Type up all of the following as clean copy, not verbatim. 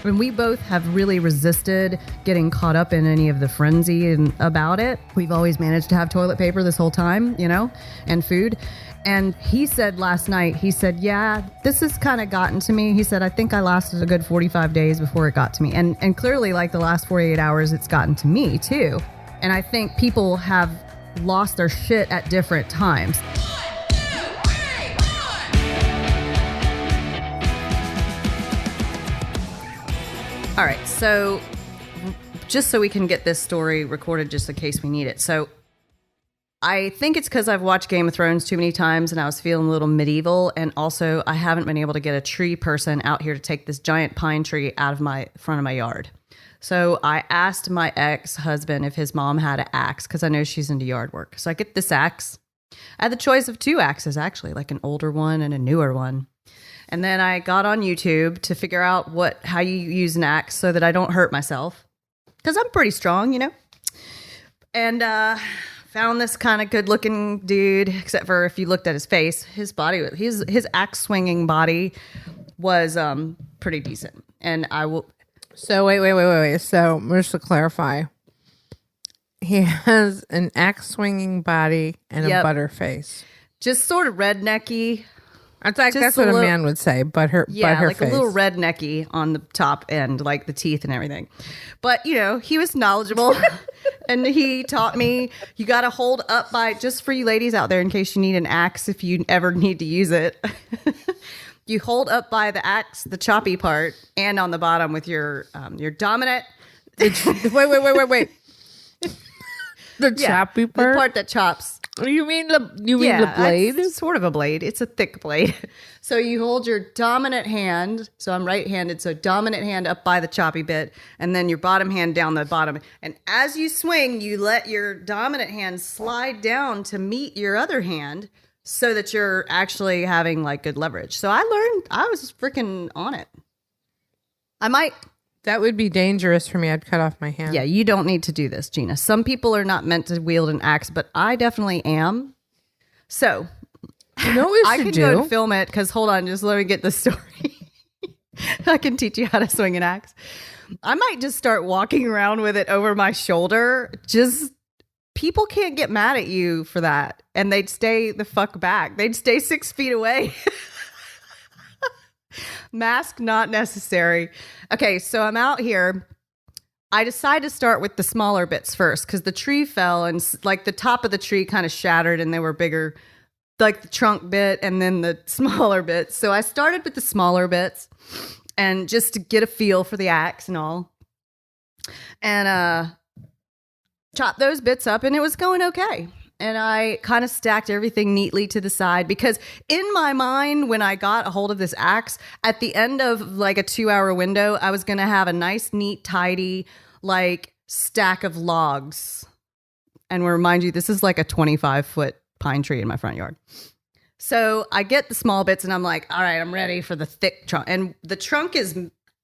And we both have really resisted getting caught up in any of the frenzy and about it. We've always managed to have toilet paper this whole time, and food. And he said last night, yeah, this has kind of gotten to me. He said, I think I lasted a good 45 days before it got to me. And clearly, like the last 48 hours, it's gotten to me too. And I think people have lost their shit at different times. All right, so just so we can get this story recorded just in case we need it. So I think it's because I've watched Game of Thrones too many times and I was feeling a little medieval. And also I haven't been able to get a tree person out here to take this giant pine tree out of my front of my yard. So I asked my ex-husband if his mom had an axe because I know she's into yard work. So I get this axe. I had the choice of 2 axes, actually, like an older one and a newer one. And then I got on YouTube to figure out how you use an axe so that I don't hurt myself. Because I'm pretty strong, And found this kind of good looking dude, except for if you looked at his face, his body, his axe swinging body was pretty decent. And I will. So wait. So just to clarify, he has an axe swinging body and a butter face. Just sort of rednecky. That's what a man would say, but her face. A little rednecky on the top end, like the teeth and everything. But, he was knowledgeable and he taught me you got to hold up by, just for you ladies out there in case you need an axe if you ever need to use it. You hold up by the axe, the choppy part, and on the bottom with your dominant. Wait. The choppy part? The part that chops. You mean the blade? It's sort of a blade. It's a thick blade. So you hold your dominant hand. So I'm right-handed. So dominant hand up by the choppy bit, and then your bottom hand down the bottom. And as you swing, you let your dominant hand slide down to meet your other hand, so that you're actually having like good leverage. So I was freaking on it. That would be dangerous for me. I'd cut off my hand. Yeah, you don't need to do this, Gina. Some people are not meant to wield an axe, but I definitely am. So, I can go and film it because, hold on, just let me get the story. I can teach you how to swing an axe. I might just start walking around with it over my shoulder. People can't get mad at you for that. And they'd stay the fuck back. They'd stay 6 feet away. Mask not necessary. Okay, so I'm out here. I decided to start with the smaller bits first because the tree fell and like the top of the tree kind of shattered and they were bigger, like the trunk bit and then the smaller bits. So I started with the smaller bits and just to get a feel for the axe and all. And chopped those bits up and it was going okay. And I kind of stacked everything neatly to the side because in my mind, when I got a hold of this axe, at the end of like a 2-hour window, I was going to have a nice, neat, tidy, like stack of logs. And we'll remind you, this is like a 25-foot pine tree in my front yard. So I get the small bits and I'm like, all right, I'm ready for the thick trunk. And the trunk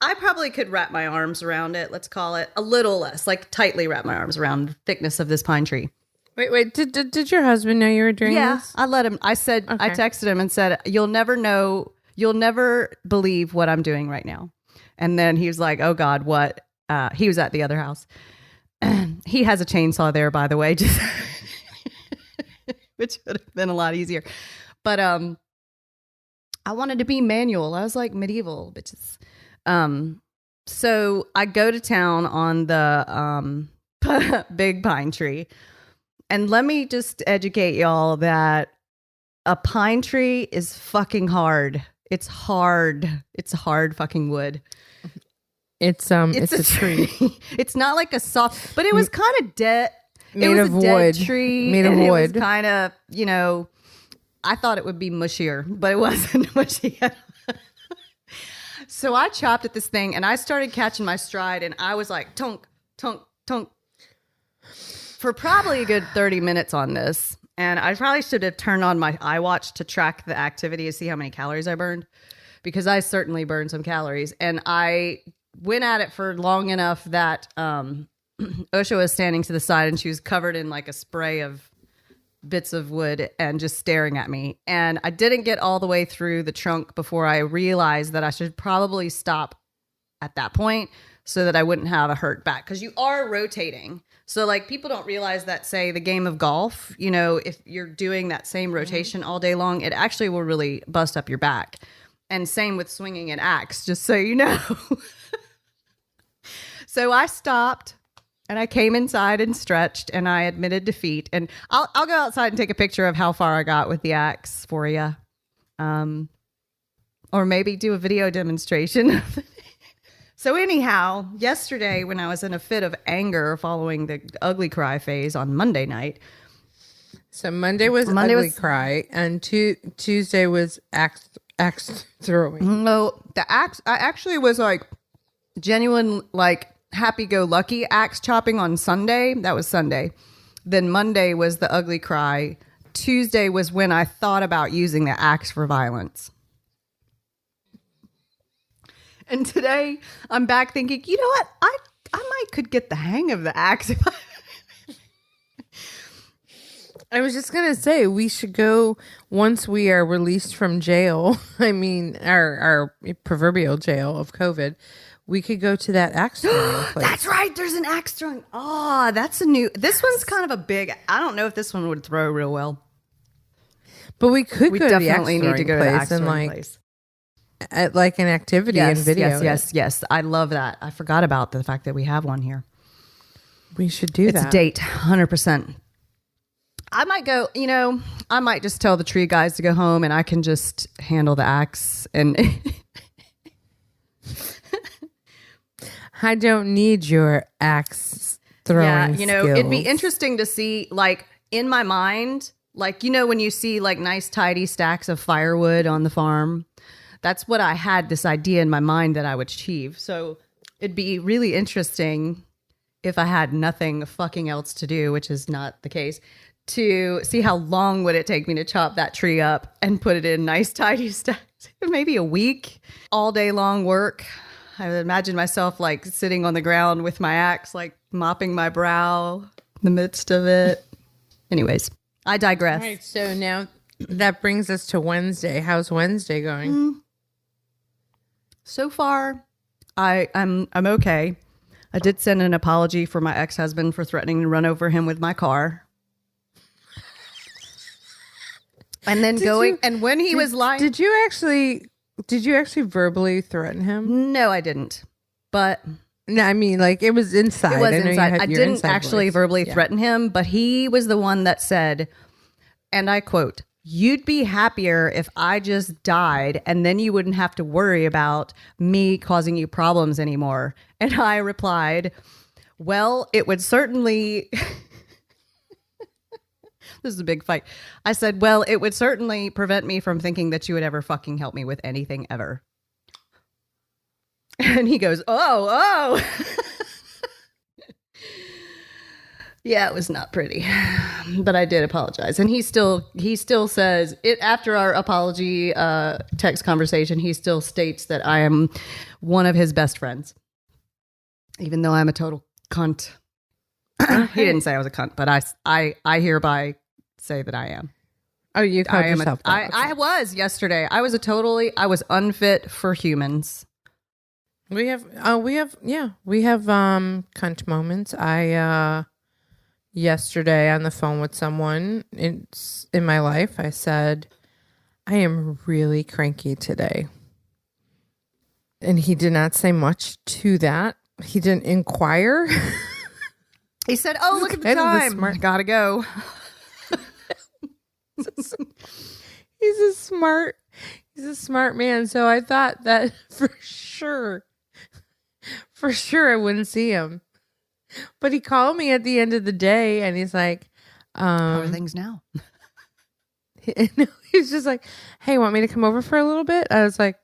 I probably could wrap my arms around it. Let's call it a little less, like tightly wrap my arms around the thickness of this pine tree. Wait, did your husband know you were doing this? Yeah, I let him. I said, okay. I texted him and said, you'll never believe what I'm doing right now. And then he was like, oh God, what? He was at the other house. He has a chainsaw there, by the way, just which would have been a lot easier. But I wanted to be manual. I was like medieval bitches. So I go to town on the big pine tree. And let me just educate y'all that a pine tree is fucking hard. It's hard. It's hard fucking wood. It's a tree. It's not like a soft, but it was kind of dead. Made of wood. Tree. Made of wood. It was kind of, I thought it would be mushier, but it wasn't mushy. So I chopped at this thing and I started catching my stride and I was like, tunk, tunk, tunk. For probably a good 30 minutes on this. And I probably should have turned on my iWatch to track the activity to see how many calories I burned because I certainly burned some calories. And I went at it for long enough that Osha was standing to the side and she was covered in like a spray of bits of wood and just staring at me. And I didn't get all the way through the trunk before I realized that I should probably stop at that point so that I wouldn't have a hurt back. Because you are rotating. So like people don't realize that, say, the game of golf, you know, if you're doing that same rotation all day long, it actually will really bust up your back. And same with swinging an axe, just so you know. So I stopped and I came inside and stretched and I admitted defeat. And I'll go outside and take a picture of how far I got with the axe for you. Or maybe do a video demonstration. So anyhow, yesterday when I was in a fit of anger following the ugly cry phase on Monday night. So Monday was ugly cry and Tuesday was axe throwing. No, the axe, I actually was like genuine, like happy-go-lucky axe chopping on Sunday. That was Sunday. Then Monday was the ugly cry. Tuesday was when I thought about using the axe for violence. And today I'm back thinking, you know what? I might could get the hang of the axe. I was just going to say, we should go once we are released from jail. I mean, our proverbial jail of COVID. We could go to that axe throwing place. That's right. There's an axe throwing. Oh, that's a new. This one's kind of a big. I don't know if this one would throw real well. But we could go to the axe definitely need to go to the axe throwing place. At like an activity and video. Yes. I love that. I forgot about the fact that we have one here. We should do that. It's a date, 100%. I might go, you know, I might just tell the tree guys to go home and I can just handle the axe. And I don't need your axe throwing you know, skills. It'd be interesting to see, like, in my mind, like, you know, when you see like nice tidy stacks of firewood on the farm, that's what I had this idea in my mind that I would achieve. So it'd be really interesting if I had nothing fucking else to do, which is not the case, to see how long would it take me to chop that tree up and put it in nice tidy stacks. Maybe a week, all day long work. I would imagine myself like sitting on the ground with my axe, like mopping my brow in the midst of it. Anyways, I digress. All right, so now that brings us to Wednesday. How's Wednesday going? So far, I'm okay. I did send an apology for my ex-husband for threatening to run over him with my car. And then and when he was lying. Did you actually verbally threaten him? No, I didn't. But no, I mean, like, it was inside. It was inside. I didn't actually verbally threaten him, but he was the one that said, and I quote, "You'd be happier if I just died and then you wouldn't have to worry about me causing you problems anymore." And I replied, "Well, it would certainly..." This is a big fight. I said, "Well, it would certainly prevent me from thinking that you would ever fucking help me with anything ever." And he goes, oh. Yeah, it was not pretty, but I did apologize. And he still says it after our apology text conversation. He still states that I am one of his best friends, even though I'm a total cunt. He didn't say I was a cunt, but I hereby say that I am. Oh, you called yourself that. I was yesterday. I was unfit for humans. We have cunt moments. I yesterday on the phone with someone in my life, I said, "I am really cranky today." And he did not say much to that. He didn't inquire. He said, "Oh, look at the time. Gotta go." He's a smart man. So I thought that for sure I wouldn't see him. But he called me at the end of the day and he's like, how are things now? He's just like, "Hey, want me to come over for a little bit?" I was like,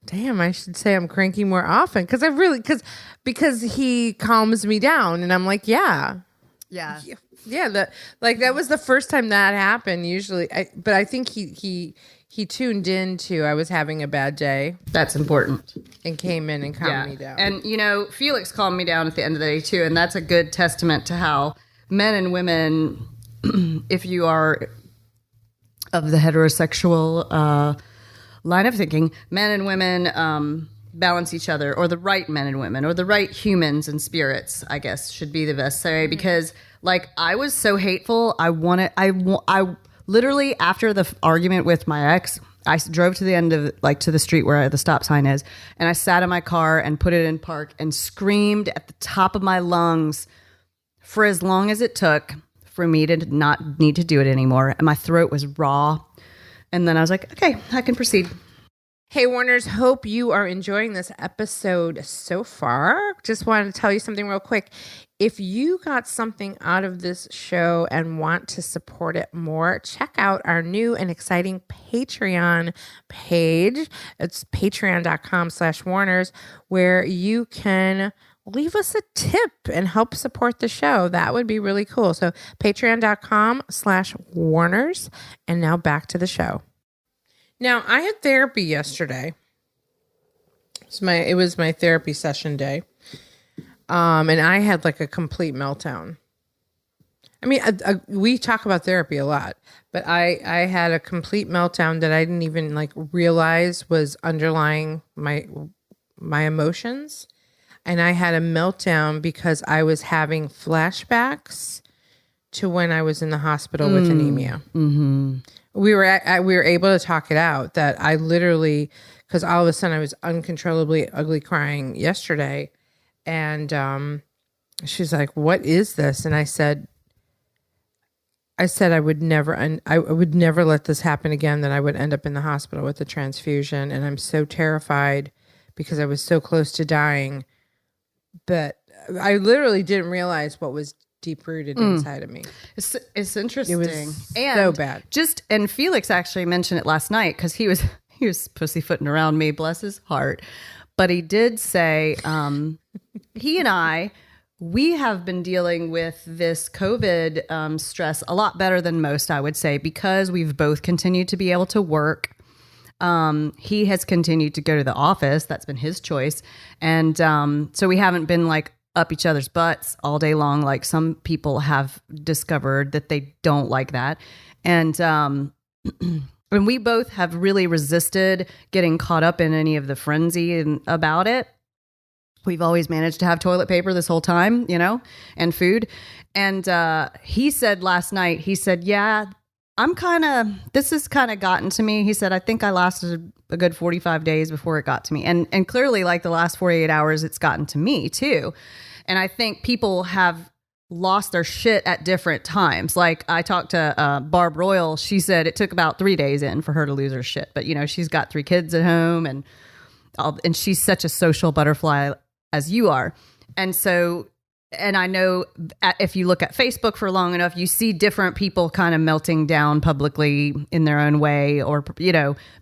damn, I should say I'm cranky more often. Because he calms me down and I'm like, yeah. That was the first time that happened usually. But I think he tuned into I was having a bad day. That's important. And came in and calmed me down. And, you know, Felix calmed me down at the end of the day, too. And that's a good testament to how men and women, if you are of the heterosexual line of thinking, men and women balance each other, or the right men and women, or the right humans and spirits, I guess should be the best say, because like I was so hateful. I literally, after the argument with my ex, I drove to the end of to the street where the stop sign is, and I sat in my car and put it in park and screamed at the top of my lungs for as long as it took for me to not need to do it anymore. And my throat was raw. And then I was like, okay, I can proceed. Hey, Warners, hope you are enjoying this episode so far. Just wanted to tell you something real quick. If you got something out of this show and want to support it more, check out our new and exciting Patreon page. It's patreon.com/Warners, where you can leave us a tip and help support the show. That would be really cool. So patreon.com/Warners. And now back to the show. Now, I had therapy yesterday. It was my therapy session day. And I had like a complete meltdown. I mean, we talk about therapy a lot, but I had a complete meltdown that I didn't even like realize was underlying my emotions. And I had a meltdown because I was having flashbacks to when I was in the hospital with anemia. Mm-hmm. We were able to talk it out, that I literally, because all of a sudden I was uncontrollably ugly crying yesterday. And she's like, "What is this?" And I said I would never let this happen again, that I would end up in the hospital with a transfusion. And I'm so terrified because I was so close to dying that I literally didn't realize what was deep rooted inside of me. It's interesting. It was so bad. And Felix actually mentioned it last night because he was pussyfooting around me, bless his heart. But he did say, he and I, we have been dealing with this COVID stress a lot better than most, I would say, because we've both continued to be able to work. He has continued to go to the office. That's been his choice. And so we haven't been like up each other's butts all day long, like some people have discovered that they don't like that. And and we both have really resisted getting caught up in any of the frenzy about it. We've always managed to have toilet paper this whole time, and food. And he said last night, yeah, this has kind of gotten to me. He said, I think I lasted a good 45 days before it got to me. And clearly, like the last 48 hours, it's gotten to me too. And I think people have lost their shit at different times. Like I talked to Barb Royal. She said it took about 3 days in for her to lose her shit. But, she's got 3 kids at home and she's such a social butterfly as you are. And so, and I know if you look at Facebook for long enough, you see different people kind of melting down publicly in their own way, or,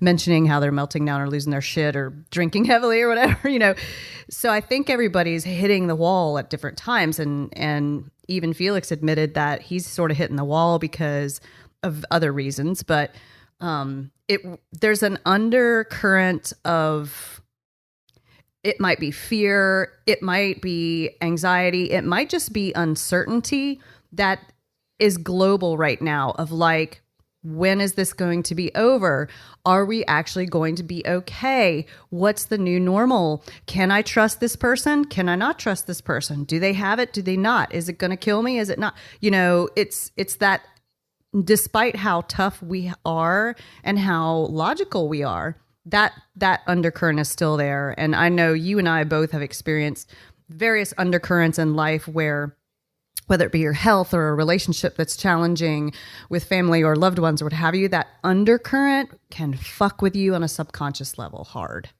mentioning how they're melting down or losing their shit or drinking heavily or whatever, So I think everybody's hitting the wall at different times. And even Felix admitted that he's sort of hitting the wall because of other reasons. But there's an undercurrent of, it might be fear, it might be anxiety, it might just be uncertainty that is global right now, of like, when is this going to be over? Are we actually going to be okay? What's the new normal? Can I trust this person? Can I not trust this person? Do they have it? Do they not? Is it going to kill me? Is it not? It's that despite how tough we are and how logical we are, that undercurrent is still there. And I know you and I both have experienced various undercurrents in life where, whether it be your health or a relationship that's challenging with family or loved ones or what have you, that undercurrent can fuck with you on a subconscious level hard.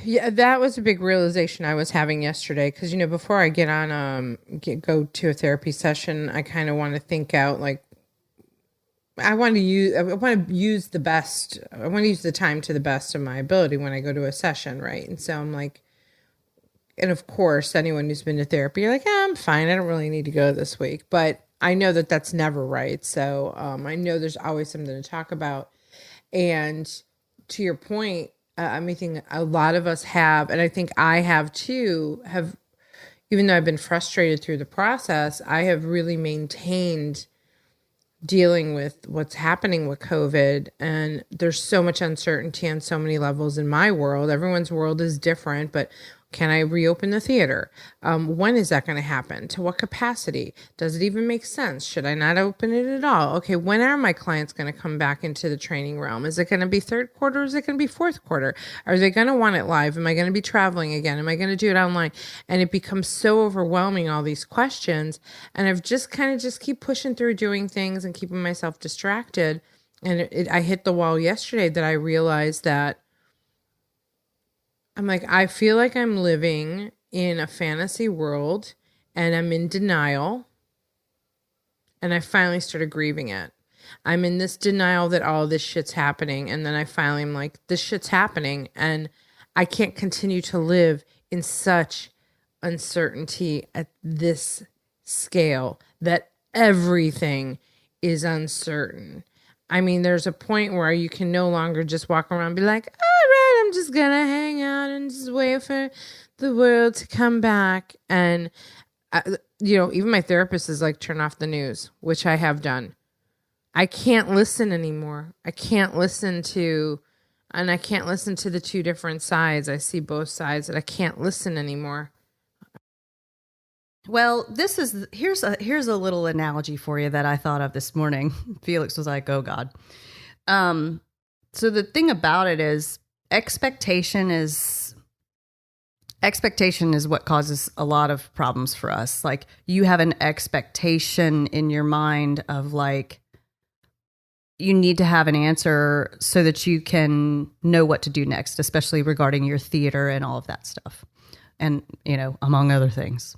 Yeah, that was a big realization I was having yesterday. Because, before I get on, go to a therapy session, I kind of want to think out like, I want to use the time to the best of my ability when I go to a session, right? And so I'm like, and of course, anyone who's been to therapy, you're like, I'm fine. I don't really need to go this week. But I know that that's never right. So I know there's always something to talk about. And to your point, I think a lot of us have, and I think I have too, even though I've been frustrated through the process, I have really maintained dealing with what's happening with COVID, and there's so much uncertainty on so many levels in my world. Everyone's world is different, but can I reopen the theater? When is that going to happen? To what capacity? Does it even make sense? Should I not open it at all? Okay, when are my clients going to come back into the training realm? Is it going to be third quarter? Or is it going to be fourth quarter? Are they going to want it live? Am I going to be traveling again? Am I going to do it online? And it becomes so overwhelming, all these questions. And I've just kind of just keep pushing through doing things and keeping myself distracted. And I hit the wall yesterday that I realized that I'm like, I feel like I'm living in a fantasy world and I'm in denial. And I finally started grieving it. I'm in this denial that all this shit's happening. And then I finally am like, this shit's happening. And I can't continue to live in such uncertainty at this scale that everything is uncertain. I mean, there's a point where you can no longer just walk around and be like, all right, I'm just going to hang out and just wait for the world to come back. And, even my therapist is like, turn off the news, which I have done. I can't listen anymore. I can't listen to the two different sides. I see both sides and I can't listen anymore. Well, here's a little analogy for you that I thought of this morning. Felix was like, "Oh God." So the thing about it is expectation is what causes a lot of problems for us. Like, you have an expectation in your mind of like, you need to have an answer so that you can know what to do next, especially regarding your theater and all of that stuff. And, among other things.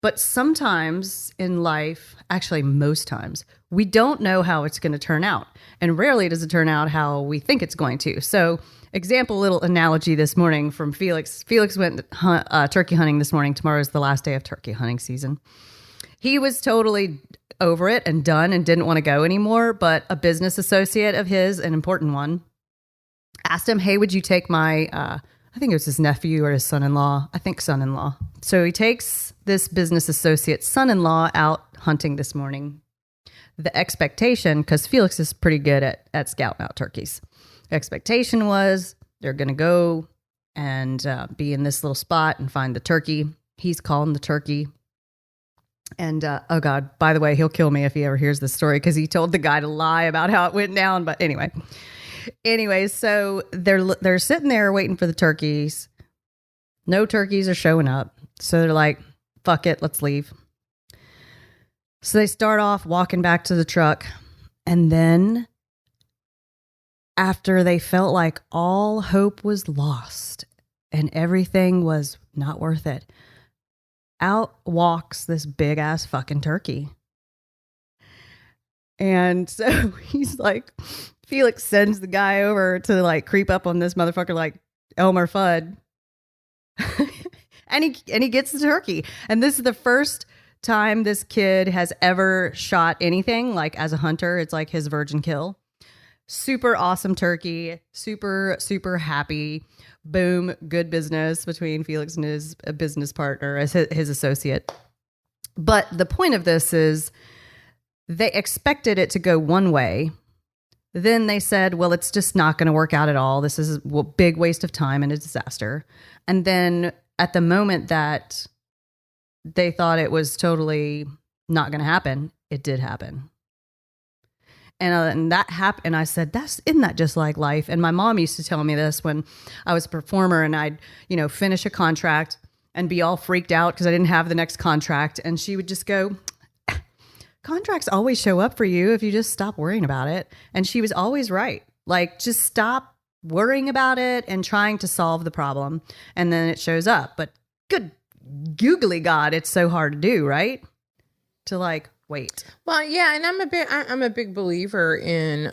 But sometimes in life, actually most times, we don't know how it's going to turn out. And rarely does it turn out how we think it's going to. So little analogy this morning from Felix. Felix went turkey hunting this morning. Tomorrow is the last day of turkey hunting season. He was totally over it and done and didn't want to go anymore. But a business associate of his, an important one, asked him, "Hey, would you take my, I think it was his nephew or his son-in-law. I think son-in-law." So he takes this business associate's son-in-law out hunting this morning. The expectation, because Felix is pretty good at scouting out turkeys. The expectation was they're going to go and be in this little spot and find the turkey. He's calling the turkey. And, oh God, by the way, he'll kill me if he ever hears this story because he told the guy to lie about how it went down. But anyway, so they're sitting there waiting for the turkeys. No turkeys are showing up. So they're like, fuck it, let's leave. So they start off walking back to the truck. And then after they felt like all hope was lost and everything was not worth it, out walks this big ass fucking turkey. And so he's like, Felix sends the guy over to like creep up on this motherfucker like Elmer Fudd. and he gets the turkey. And this is the first time this kid has ever shot anything like as a hunter. It's like his virgin kill. Super awesome turkey. Super, super happy. Boom. Good business between Felix and his business partner as his associate. But the point of this is they expected it to go one way. Then they said, well, it's just not going to work out at all. This is a big waste of time and a disaster. And then at the moment that they thought it was totally not going to happen, it did happen. And that happened. And I said, isn't that just like life? And my mom used to tell me this when I was a performer and I'd, finish a contract and be all freaked out because I didn't have the next contract. And she would just go, contracts always show up for you if you just stop worrying about it. And she was always right. Like, just stop worrying about it and trying to solve the problem. And then it shows up. But good googly God, it's so hard to do, right? To like, wait. Well, yeah. And I'm a big believer in,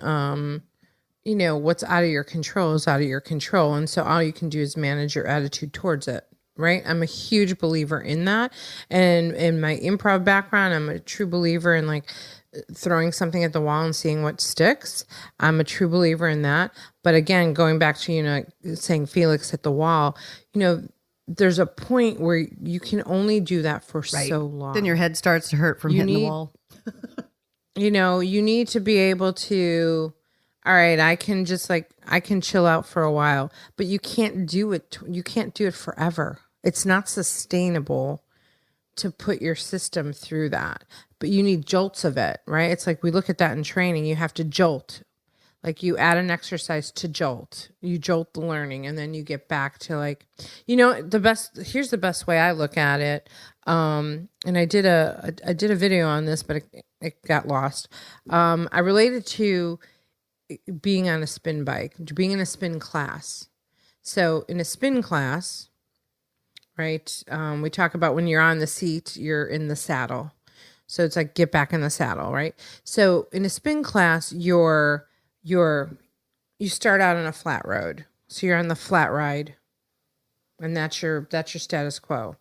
what's out of your control is out of your control. And so all you can do is manage your attitude towards it. Right. I'm a huge believer in that. And in my improv background, I'm a true believer in like throwing something at the wall and seeing what sticks. I'm a true believer in that. But again, going back to, saying Felix hit the wall, there's a point where you can only do that for so long. Then your head starts to hurt from hitting the wall. You need to be able to, all right, I can chill out for a while, but you can't do it. You can't do it forever. It's not sustainable to put your system through that, but you need jolts of it, right? It's like we look at that in training. You have to jolt. Like you add an exercise to jolt. You jolt the learning, and then you get back to like, here's the best way I look at it. And I did a video on this, but it got lost. I related to being on a spin bike, being in a spin class. So in a spin class, right? We talk about when you're on the seat, you're in the saddle. So it's like, get back in the saddle, right? So in a spin class, you start out on a flat road. So you're on the flat ride, and that's your status quo.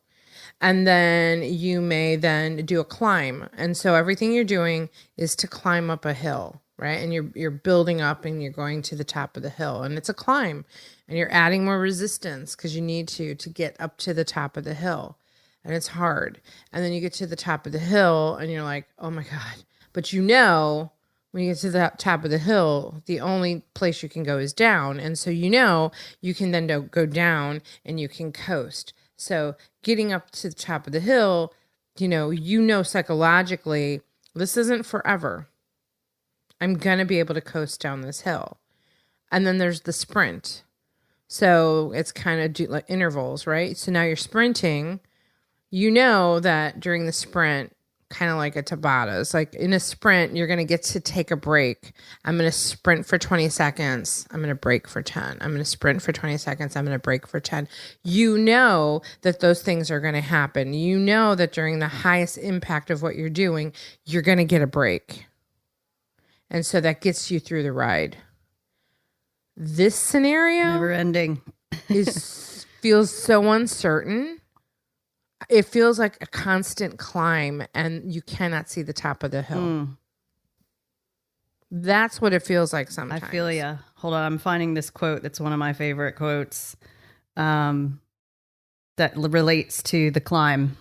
And then you may then do a climb. And so everything you're doing is to climb up a hill, right? And you're building up and you're going to the top of the hill, and it's a climb, and you're adding more resistance because you need to get up to the top of the hill, and it's hard. And then you get to the top of the hill and you're like, oh my God. But when you get to the top of the hill, the only place you can go is down. And so you can then go down and you can coast. So getting up to the top of the hill, psychologically, this isn't forever. I'm going to be able to coast down this hill. And then there's the sprint. So it's kind of like intervals, right? So now you're sprinting. You know that during the sprint, kind of like a Tabatas. Like in a sprint, you're going to get to take a break. I'm going to sprint for 20 seconds. I'm going to break for 10. I'm going to sprint for 20 seconds. I'm going to break for 10. You know that those things are going to happen. You know that during the highest impact of what you're doing, you're going to get a break. And so that gets you through the ride. This scenario never ending feels so uncertain. It feels like a constant climb, and you cannot see the top of the hill. That's what it feels like sometimes. I feel ya. Hold on, I'm finding this quote that's one of my favorite quotes that relates to the climb.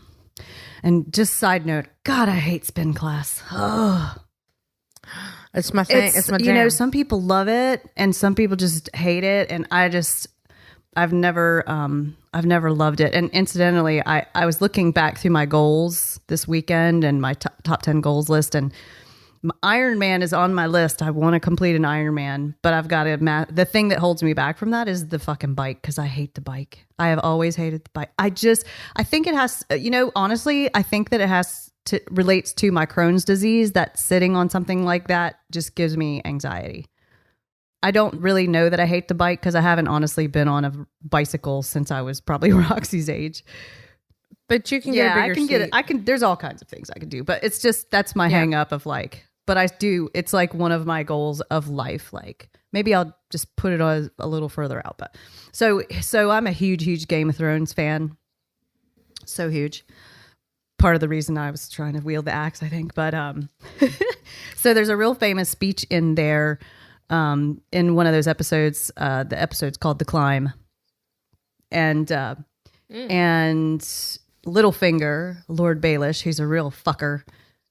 And just side note, God, I hate spin class. Oh. It's my thing. It's my jam. Some people love it and some people just hate it, and I've never loved it. And incidentally, I was looking back through my goals this weekend and my top 10 goals list, and Ironman is on my list. I want to complete an Ironman, but I've got to, the thing that holds me back from that is the fucking bike. Cause I hate the bike. I have always hated the bike. I think it has, honestly, I think that it relates to my Crohn's disease, that sitting on something like that just gives me anxiety. I don't really know that I hate the bike because I haven't honestly been on a bicycle since I was probably Roxy's age. But you can get a bigger seat. I can. There's all kinds of things I can do, but it's just that's my hang up of like. But I do. It's like one of my goals of life. Like maybe I'll just put it a little further out. But so I'm a huge Game of Thrones fan. So huge. Part of the reason I was trying to wield the axe, I think. But so there's a real famous speech in there. In one of those episodes, the episode's called The Climb. And Littlefinger, Lord Baelish, he's a real fucker.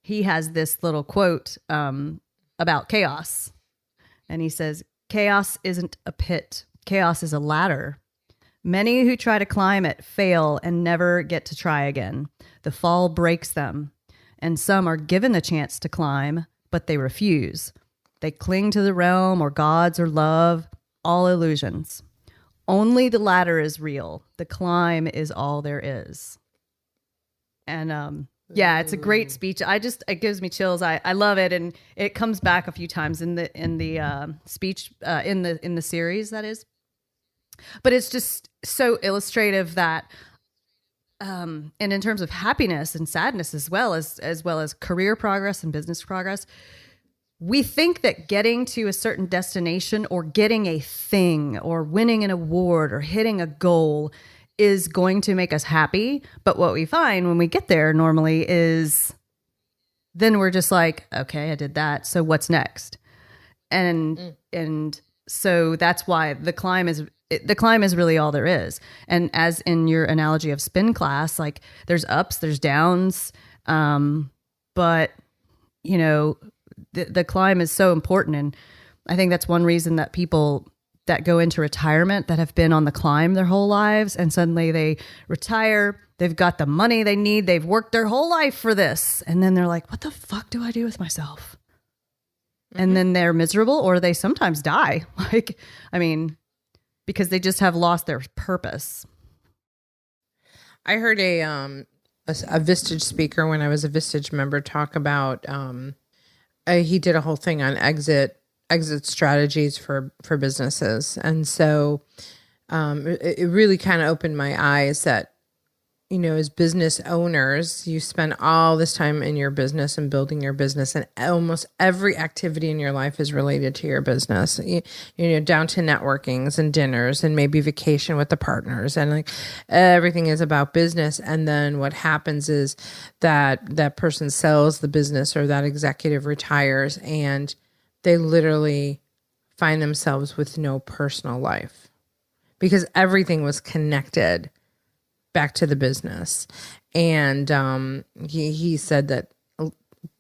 He has this little quote about chaos. And he says, chaos isn't a pit. Chaos is a ladder. Many who try to climb it fail and never get to try again. The fall breaks them. And some are given the chance to climb, but they refuse. They cling to the realm or gods or love, all illusions. Only the ladder is real. The climb is all there is. And it's a great speech. It gives me chills. I love it, and it comes back a few times in the speech in the series, that is. But it's just so illustrative that, and in terms of happiness and sadness as well as career progress and business progress. We think that getting to a certain destination or getting a thing or winning an award or hitting a goal is going to make us happy. But what we find when we get there normally is then we're just like, okay, I did that. So what's next? And so that's why the climb the climb is really all there is. And as in your analogy of spin class, like there's ups, there's downs. But you know, the climb is so important. And I think that's one reason that people that go into retirement that have been on the climb their whole lives and suddenly they retire, they've got the money they need, they've worked their whole life for this. And then they're like, what the fuck do I do with myself? Mm-hmm. And then they're miserable, or they sometimes die. Like, I mean, because they just have lost their purpose. I heard a Vistage speaker when I was a Vistage member talk about, he did a whole thing on exit strategies for businesses. And so it really kind of opened my eyes that, you know, as business owners, you spend all this time in your business and building your business, and almost every activity in your life is related to your business, you know, down to networkings and dinners and maybe vacation with the partners, and like everything is about business. And then what happens is that person sells the business, or that executive retires, and they literally find themselves with no personal life because everything was connected back to the business. And he said that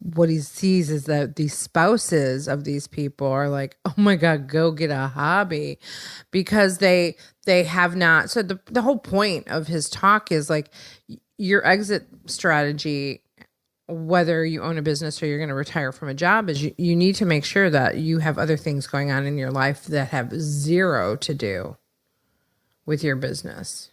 what he sees is that the spouses of these people are like, oh my God, go get a hobby, because they have not. So the whole point of his talk is like, your exit strategy, whether you own a business or you're going to retire from a job, is you need to make sure that you have other things going on in your life that have zero to do with your business.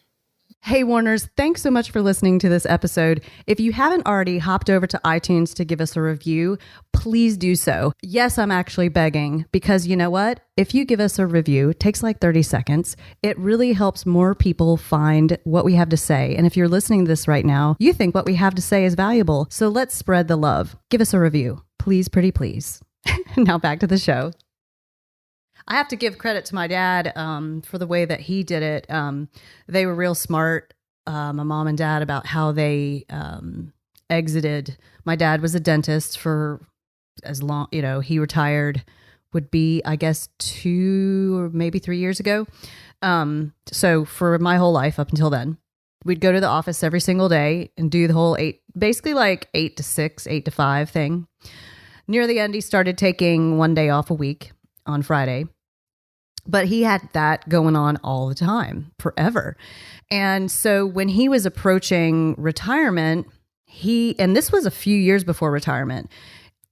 Hey, Warners, thanks so much for listening to this episode. If you haven't already hopped over to iTunes to give us a review, please do so. Yes, I'm actually begging, because you know what? If you give us a review, it takes like 30 seconds. It really helps more people find what we have to say. And if you're listening to this right now, you think what we have to say is valuable. So let's spread the love. Give us a review. Please, pretty please. Now back to the show. I have to give credit to my dad for the way that he did it. They were real smart, my mom and dad, about how they exited. My dad was a dentist for as long, you know, he retired, would be, I guess, 2 or maybe 3 years ago. So for my whole life up until then, we'd go to the office every single day and do the whole 8 to 6, 8 to 5 thing. Near the end, he started taking 1 day off a week on Friday. But he had that going on all the time, forever. And so when he was approaching retirement, and this was a few years before retirement,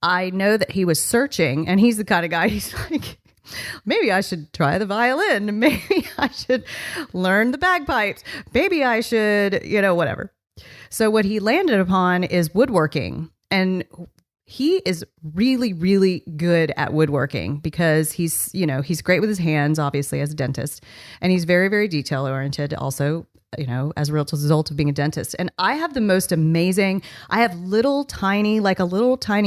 I know that he was searching, and he's the kind of guy, he's like, maybe I should try the violin. Maybe I should learn the bagpipes. Maybe I should, you know, whatever. So what he landed upon is woodworking. And he is really, really good at woodworking because he's great with his hands, obviously, as a dentist. And he's very, very detail oriented also, you know, as a result of being a dentist. And I have the most amazing, I have a little tiny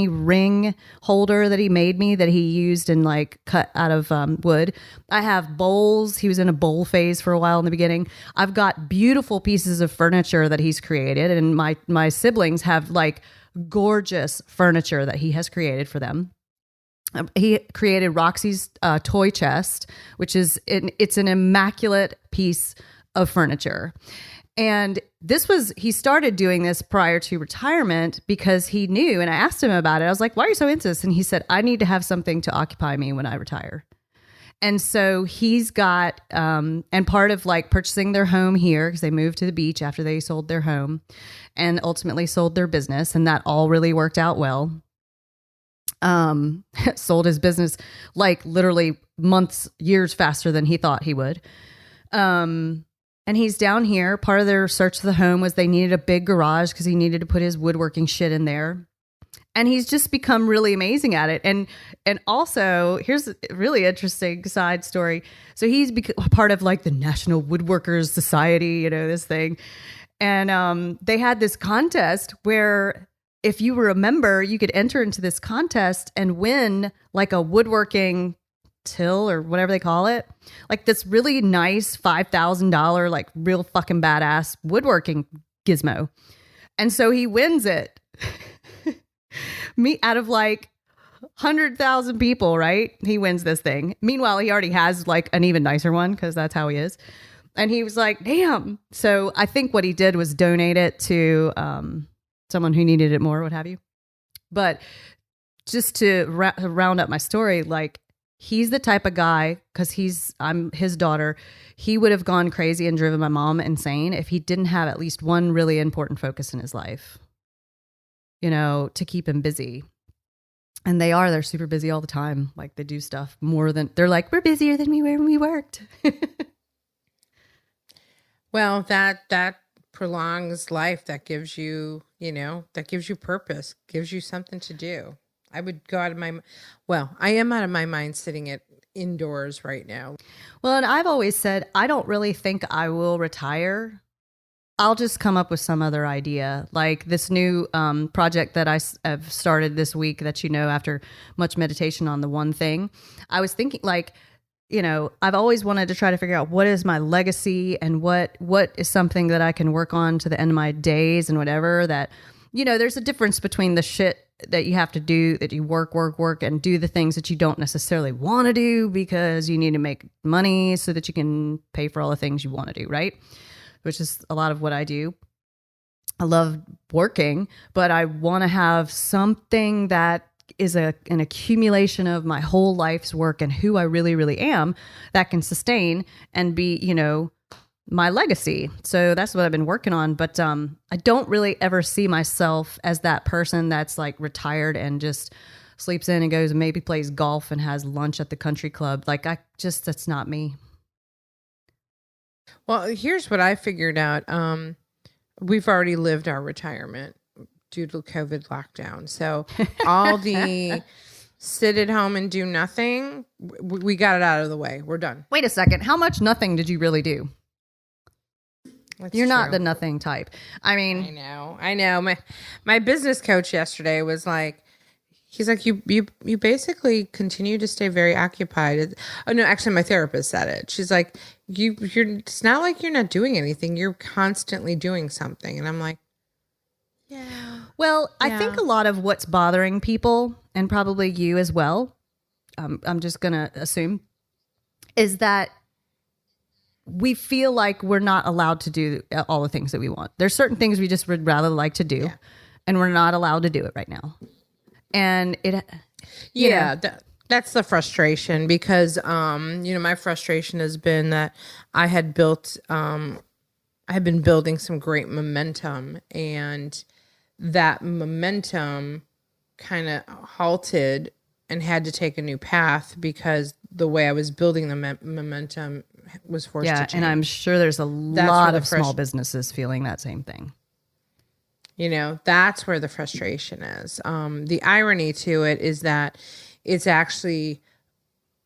ring holder that he made me that he used and like cut out of wood. I have bowls. He was in a bowl phase for a while in the beginning. I've got beautiful pieces of furniture that he's created. And my siblings have like gorgeous furniture that he has created for them. He created Roxy's toy chest, which is it's an immaculate piece of furniture. And he started doing this prior to retirement because he knew, and I asked him about it. I was like, why are you so into this? And he said, I need to have something to occupy me when I retire. And so he's got, and part of like purchasing their home here, because they moved to the beach after they sold their home and ultimately sold their business. And that all really worked out well. Sold his business like literally months, years faster than he thought he would. And he's down here. Part of their search of the home was they needed a big garage because he needed to put his woodworking shit in there. And he's just become really amazing at it. And also, here's a really interesting side story. So he's part of like the National Woodworkers Society, you know, this thing. And they had this contest where if you were a member, you could enter into this contest and win like a woodworking till or whatever they call it. Like this really nice $5,000, like real fucking badass woodworking gizmo. And so he wins it. Me out of like 100,000 people, right? He wins this thing. Meanwhile, he already has like an even nicer one because that's how he is. And he was like, damn. So I think what he did was donate it to someone who needed it more, what have you. But just to round up my story, like, he's the type of guy, because I'm his daughter, he would have gone crazy and driven my mom insane if he didn't have at least one really important focus in his life, to keep him busy. And they're super busy all the time. Like, they do stuff more than, they're like, we're busier than we were when we worked. Well, that prolongs life. That gives you, that gives you purpose, gives you something to do. I would go out of I am out of my mind sitting indoors right now. Well, and I've always said, I don't really think I will retire. I'll just come up with some other idea, like this new project that I have started this week that, after much meditation on the one thing, I was thinking, like, I've always wanted to try to figure out what is my legacy and what is something that I can work on to the end of my days and whatever. That, there's a difference between the shit that you have to do, that you work, and do the things that you don't necessarily want to do because you need to make money so that you can pay for all the things you want to do, right? Which is a lot of what I do. I love working, but I want to have something that is an accumulation of my whole life's work and who I really, really am that can sustain and be, my legacy. So that's what I've been working on. But I don't really ever see myself as that person that's like retired and just sleeps in and goes and maybe plays golf and has lunch at the country club. Like, that's not me. Well, here's what I figured out. We've already lived our retirement due to COVID lockdown. So all the sit at home and do nothing, we got it out of the way. We're done. Wait a second. How much nothing did you really do? You're not the nothing type. I mean, I know. My business coach yesterday was like, he's like, you basically continue to stay very occupied. Oh no, actually my therapist said it. She's like, you're, it's not like you're not doing anything. You're constantly doing something. And I'm like, yeah. Well, I think a lot of what's bothering people, and probably you as well, I'm just going to assume, is that we feel like we're not allowed to do all the things that we want. There's certain things we just would rather like to do, and we're not allowed to do it right now. And that's the frustration, because my frustration has been that I had been building some great momentum, and that momentum kind of halted and had to take a new path because the way I was building the momentum was forced to change. And I'm sure there's a lot of small businesses feeling that same thing. That's where the frustration is. The irony to it is that it's actually,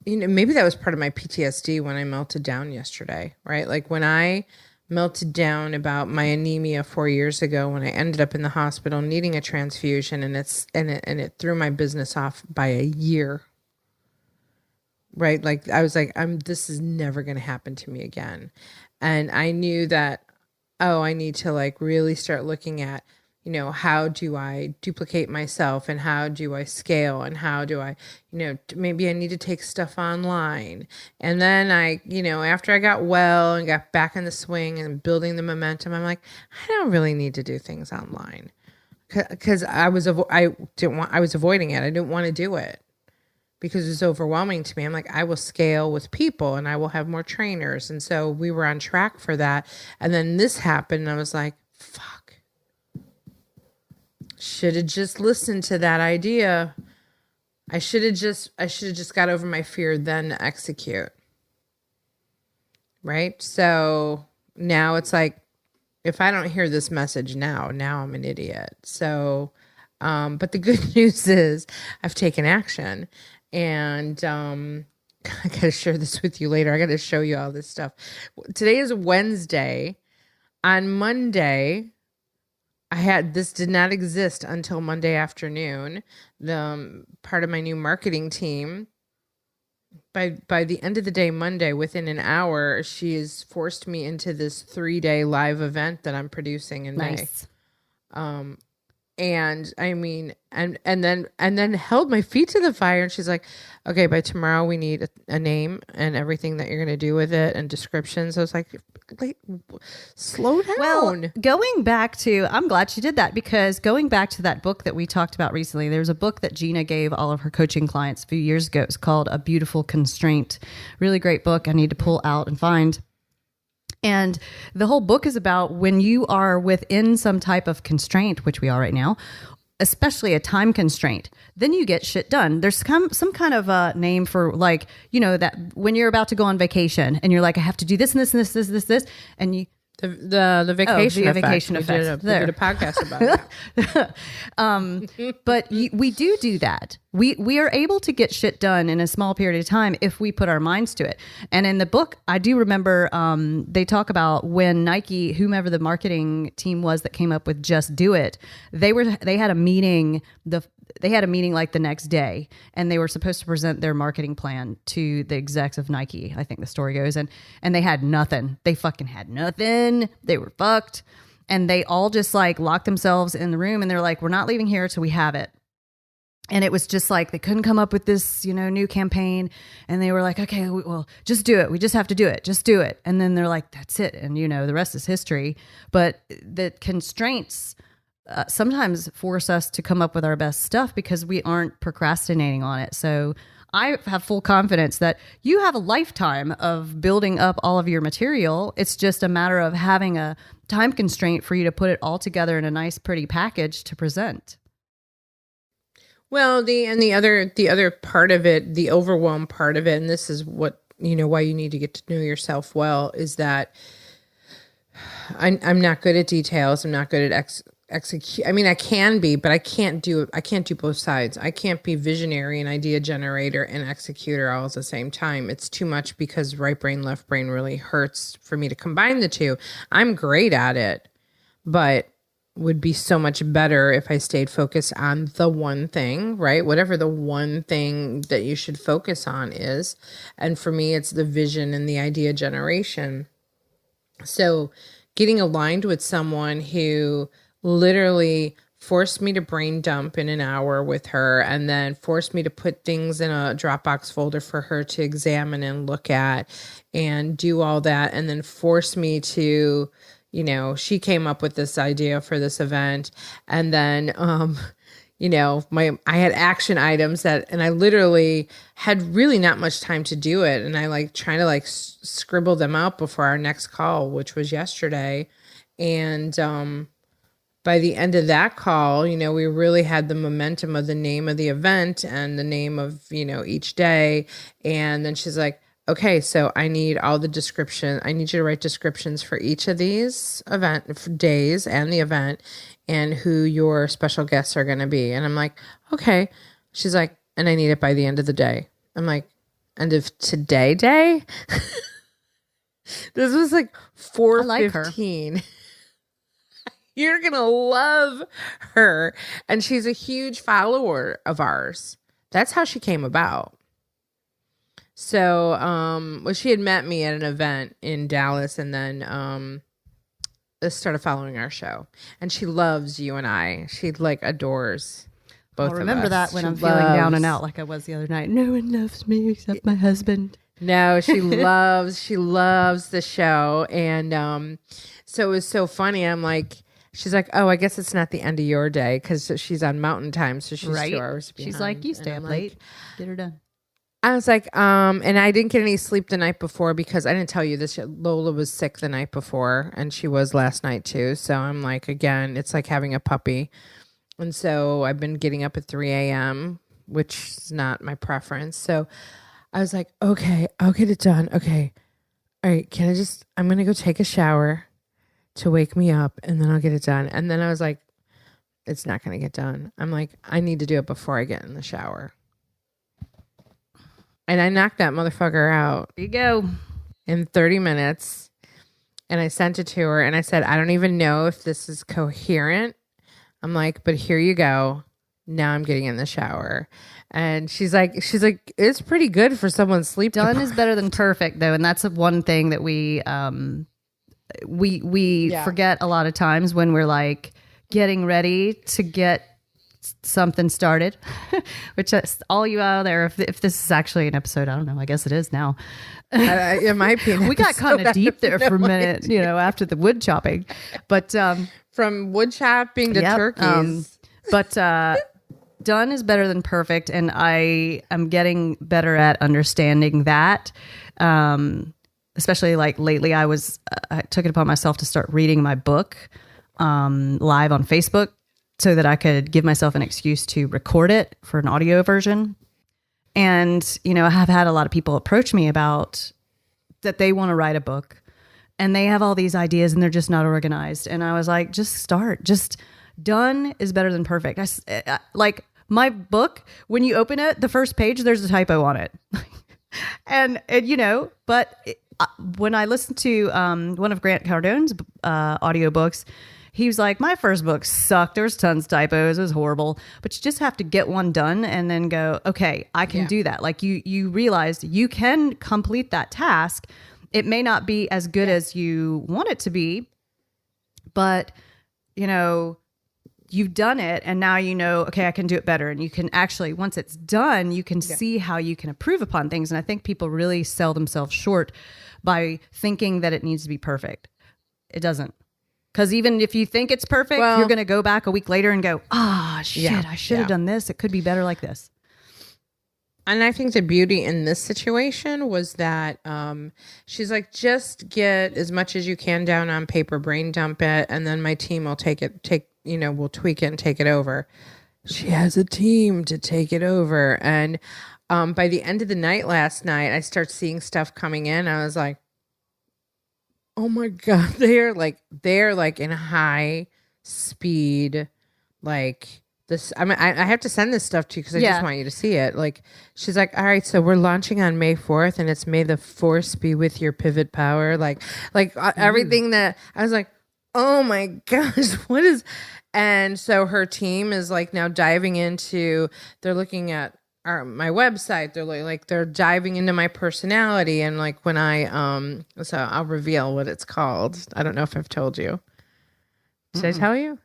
maybe that was part of my PTSD when I melted down yesterday, right? Like when I melted down about my anemia 4 years ago, when I ended up in the hospital needing a transfusion, and it threw my business off by a year. Right? Like I was like, this is never going to happen to me again. And I knew that, I need to like really start looking at, how do I duplicate myself, and how do I scale, and how do I, maybe I need to take stuff online. And then after I got well and got back in the swing and building the momentum, I'm like, I don't really need to do things online, because I was avoiding it. I didn't want to do it because it's overwhelming to me. I'm like, I will scale with people and I will have more trainers. And so we were on track for that. And then this happened, and I was like, fuck. Should have just listened to that idea. I should have just got over my fear, then execute. Right? So now it's like, if I don't hear this message now I'm an idiot. So, but the good news is I've taken action, and, I got to share this with you later. I got to show you all this stuff. Today is Wednesday. On Monday, this did not exist until Monday afternoon. The part of my new marketing team, by the end of the day, Monday, within an hour, she has forced me into this 3-day live event that I'm producing in May. And I mean, and then held my feet to the fire. And she's like, okay, by tomorrow we need a name and everything that you're going to do with it and descriptions. I was like, slow down. Well, going back to, I'm glad she did that, because going back to that book that we talked about recently, there's a book that Gina gave all of her coaching clients a few years ago. It's called A Beautiful Constraint. Really great book. I need to pull out and find. And the whole book is about when you are within some type of constraint, which we are right now, especially a time constraint, then you get shit done. There's some kind of a name for, like, you know, that when you're about to go on vacation and you're like, I have to do this and this and this, and you... The vacation effect. Vacation effect. We did a podcast about that. But we do that. We are able to get shit done in a small period of time if we put our minds to it. And in the book, I do remember they talk about when Nike, whomever the marketing team was that came up with Just Do It, they had a meeting. They had a meeting like the next day, and they were supposed to present their marketing plan to the execs of Nike, I think the story goes. And they had nothing. They fucking had nothing. They were fucked. And they all just like locked themselves in the room, and they're like, we're not leaving here till we have it. And it was just like, they couldn't come up with this, you know, new campaign. And they were like, okay, well, just do it. We just have to do it. Just do it. And then they're like, that's it. And, you know, the rest is history. But the constraints sometimes force us to come up with our best stuff because we aren't procrastinating on it. So I have full confidence that you have a lifetime of building up all of your material. It's just a matter of having a time constraint for you to put it all together in a nice, pretty package to present. Well, the other part of it, the overwhelm part of it, and this is what, you know, why you need to get to know yourself well, is that I'm not good at details. I'm not good at execute. I mean, I can be, but I can't do both sides. I can't be visionary and idea generator and executor all at the same time. It's too much, because right brain, left brain really hurts for me to combine the two. I'm great at it, but would be so much better if I stayed focused on the one thing, right? Whatever the one thing that you should focus on is. And for me, it's the vision and the idea generation. So getting aligned with someone who literally forced me to brain dump in an hour with her, and then forced me to put things in a Dropbox folder for her to examine and look at and do all that, and then forced me to, you know, she came up with this idea for this event, and then you know, I had action items and I literally had really not much time to do it, and I like trying to like scribble them out before our next call, which was yesterday. And by the end of that call, you know, we really had the momentum of the name of the event and the name of, you know, each day. And then she's like, okay, so I need all the description. I need you to write descriptions for each of these days and the event, and who your special guests are going to be. And I'm like, okay. She's like, and I need it by the end of the day. I'm like, end of today day? This was like 4:15. Like You're going to love her. And she's a huge follower of ours. That's how she came about. So, well, she had met me at an event in Dallas, and then started following our show. And she loves you and I. She like adores both of us. I'll remember that when I'm feeling down and out like I was the other night. No one loves me except my husband. No, she loves the show. And so it was so funny. I'm like, she's like, oh, I guess it's not the end of your day, because she's on mountain time. So she's 2 hours behind. She's like, you stay up late. Get her done. I was like, and I didn't get any sleep the night before, because I didn't tell you this yet. Lola was sick the night before, and she was last night too. So I'm like, again, it's like having a puppy. And so I've been getting up at 3 a.m., which is not my preference. So I was like, okay, I'll get it done. Okay. All right. I'm going to go take a shower to wake me up, and then I'll get it done. And then I was like, it's not going to get done. I'm like, I need to do it before I get in the shower. And I knocked that motherfucker out. There you go. In 30 minutes. And I sent it to her, and I said, I don't even know if this is coherent. I'm like, but here you go. Now I'm getting in the shower. And she's like, it's pretty good for someone's sleep. Done is better than perfect, though. And that's one thing that we forget a lot of times when we're like getting ready to get something started, which is all you out there. If this is actually an episode, I don't know. I guess it is now. It might be. We got kind of deep there for a minute, after the wood chopping, but from wood chopping to turkeys. But done is better than perfect, and I am getting better at understanding that. Especially like lately, I took it upon myself to start reading my book live on Facebook, so that I could give myself an excuse to record it for an audio version. And, I have had a lot of people approach me about that they want to write a book and they have all these ideas and they're just not organized. And I was like, just start. Just done is better than perfect. I like my book, when you open it, the first page, there's a typo on it. When I listened to one of Grant Cardone's audiobooks, he was like, my first book sucked. There was tons of typos. It was horrible. But you just have to get one done and then go, okay, I can do that. Like you realized you can complete that task. It may not be as good as you want it to be, but you've done it and now okay, I can do it better. And you can actually, once it's done, you can see how you can improve upon things. And I think people really sell themselves short by thinking that it needs to be perfect. It doesn't. Because even if you think it's perfect, you're going to go back a week later and go, shit, I should have done this. It could be better like this. And I think the beauty in this situation was that she's like, just get as much as you can down on paper, brain dump it, and then my team will we'll tweak it and take it over. She has a team to take it over. And by the end of the night last night, I start seeing stuff coming in. I was like, oh my God, they're like in high speed, like this. I mean, I have to send this stuff to you because I just want you to see it. Like, she's like, all right, so we're launching on May 4th and it's May the Force be with your pivot power. Like everything that I was like, oh my gosh, what is, and so her team is like now diving into, they're looking at my website, they're diving into my personality, and like when I so I'll reveal what it's called. I don't know if I've told you. Should I tell you?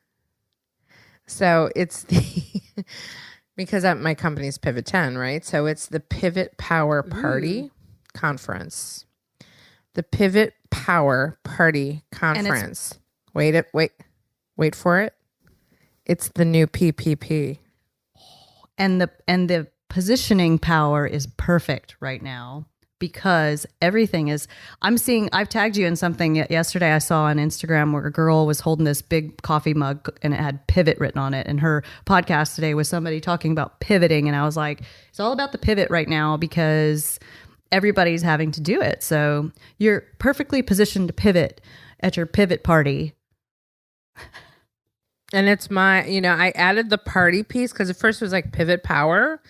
So it's because my company's Pivot 10, right? So it's the Pivot Power Party Conference. The Pivot Power Party Conference. Wait for it. It's the new PPP. And the positioning power is perfect right now because everything is, I've tagged you in something yesterday I saw on Instagram where a girl was holding this big coffee mug and it had pivot written on it. And her podcast today was somebody talking about pivoting. And I was like, it's all about the pivot right now because everybody's having to do it. So you're perfectly positioned to pivot at your pivot party. And it's I added the party piece because at first it was like pivot power.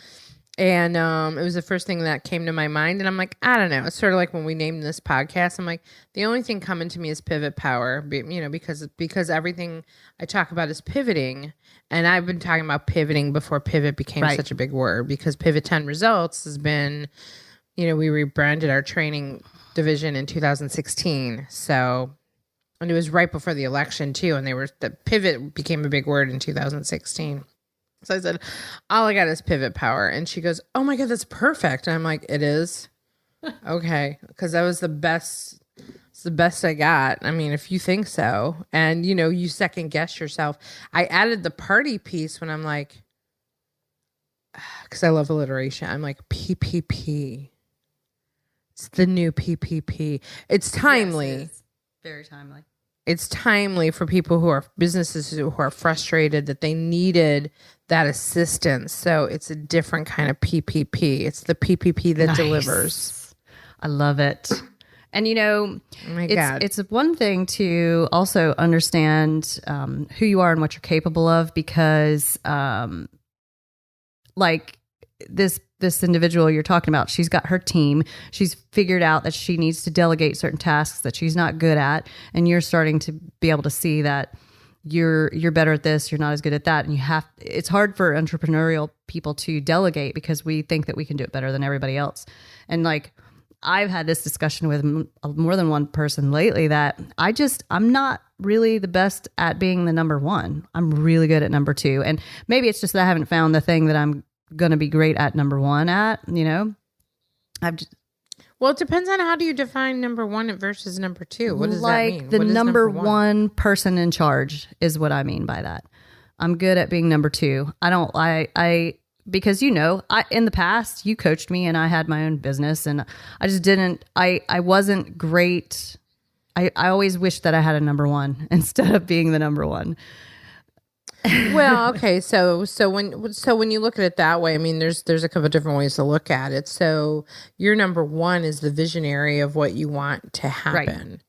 And it was the first thing that came to my mind. And I'm like, I don't know. It's sort of like when we named this podcast. I'm like, the only thing coming to me is pivot power, because everything I talk about is pivoting. And I've been talking about pivoting before pivot became such a big word, because Pivot 10 Results has been, we rebranded our training division in 2016. So, and it was right before the election too. And the pivot became a big word in 2016. So I said, all I got is pivot power. And she goes, oh my God, that's perfect. And I'm like, it is? Okay. Because that was the best. It's the best I got. I mean, if you think so. And, you second guess yourself. I added the party piece when I'm like, because I love alliteration. I'm like, PPP. It's the new PPP. It's timely. Yes, it is. Very timely. It's timely for people businesses who are frustrated that they needed that assistance. So it's a different kind of PPP. It's the PPP that delivers. I love it. And oh my God. It's one thing to also understand who you are and what you're capable of, because like this individual you're talking about, she's got her team. She's figured out that she needs to delegate certain tasks that she's not good at. And you're starting to be able to see that you're better at this, you're not as good at that. And it's hard for entrepreneurial people to delegate because we think that we can do it better than everybody else. And like, I've had this discussion with more than one person lately that I'm not really the best at being the number one. I'm really good at number two. And maybe it's just that I haven't found the thing that I'm going to be great at number one at, Well, it depends on how do you define number one versus number two. What does that mean? Like the number one person in charge is what I mean by that. I'm good at being number two. Because in the past you coached me and I had my own business and I wasn't great. I always wished that I had a number one instead of being the number one. Well, okay. So when you look at it that way, I mean, there's a couple of different ways to look at it. So your number one is the visionary of what you want to happen. Right.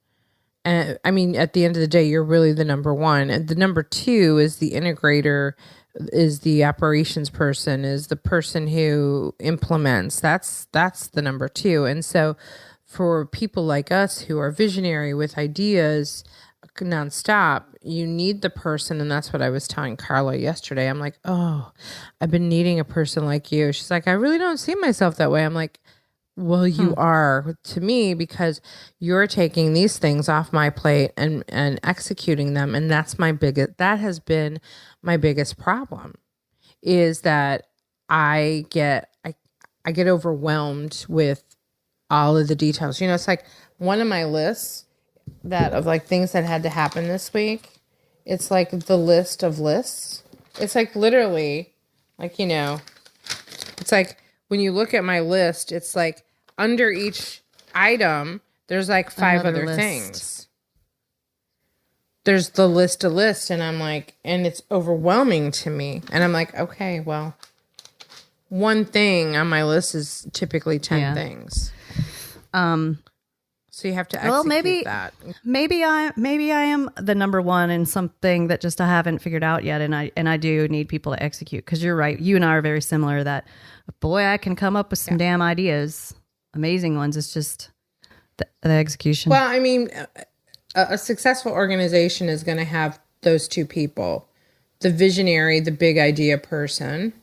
And I mean, at the end of the day, you're really the number one. And the number two is the integrator, is the operations person, is the person who implements. That's the number two. And so for people like us who are visionary with ideas nonstop, you need the person. And that's what I was telling Carla yesterday. I'm like, oh, I've been needing a person like you. She's like, I really don't see myself that way. I'm like, well, you are to me because you're taking these things off my plate and executing them. And that has been my biggest problem is that I get overwhelmed with all of the details. It's like one of my lists that of like things that had to happen this week. It's like the list of lists. It's like literally like, it's like when you look at my list, it's like under each item, there's like five other things. There's the list of lists, and I'm like, and it's overwhelming to me. And I'm like, okay, well, one thing on my list is typically 10 things. So you have to execute that. Maybe I am the number one in something that just I haven't figured out yet, and I do need people to execute. Because you're right, you and I are very similar. That boy, I can come up with some damn ideas, amazing ones. It's just the execution. Well, I mean, a successful organization is going to have those two people: the visionary, the big idea person,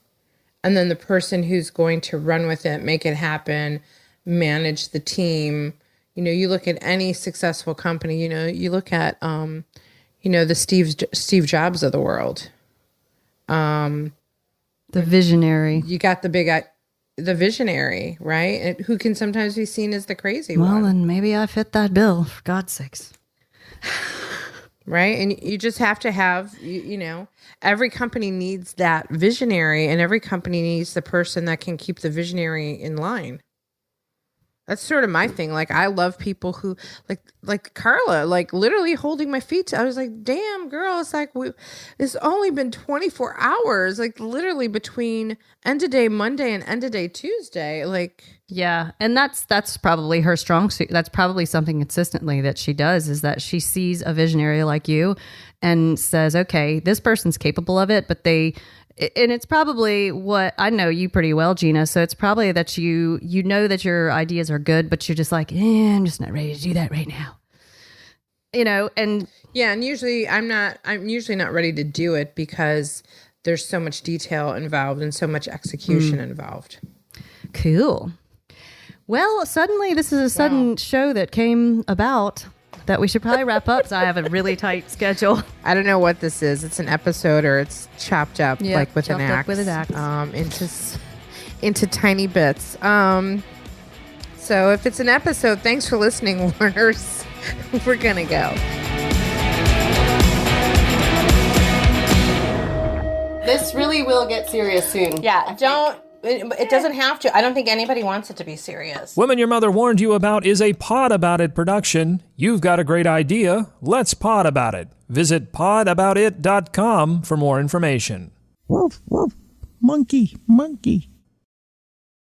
and then the person who's going to run with it, make it happen, manage the team. You look at any successful company, you look at, the Steve Jobs of the world. The visionary. You got the visionary, right? And who can sometimes be seen as the crazy one. Well, then maybe I fit that bill, for God's sakes. Right? And you just have to have, every company needs that visionary, and every company needs the person that can keep the visionary in line. That's sort of my thing. Like, I love people who like Carla, like literally holding my feet. I was like, damn girl. It's like, it's only been 24 hours, like literally between end of day Monday and end of day Tuesday. Like, yeah. And that's probably her strong suit. That's probably something consistently that she does, is that she sees a visionary like you and says, okay, this person's capable of it, and it's probably what I know you pretty well, Gina. So it's probably that you know that your ideas are good, but you're just like, I'm just not ready to do that right now. And yeah, and usually I'm usually not ready to do it because there's so much detail involved and so much execution involved. Cool. Well, suddenly this is a sudden show that came about that we should probably wrap up. So I have a really tight schedule. I don't know what this is. It's an episode or it's chopped up like with an axe. With an axe. Into tiny bits. So if it's an episode, thanks for listening, Warners. We're gonna go. This really will get serious soon. Yeah, it doesn't have to. I don't think anybody wants it to be serious. Women Your Mother Warned You About is a Pod About It production. You've got a great idea. Let's pod about it. Visit podaboutit.com for more information. Woof, woof. Monkey, monkey.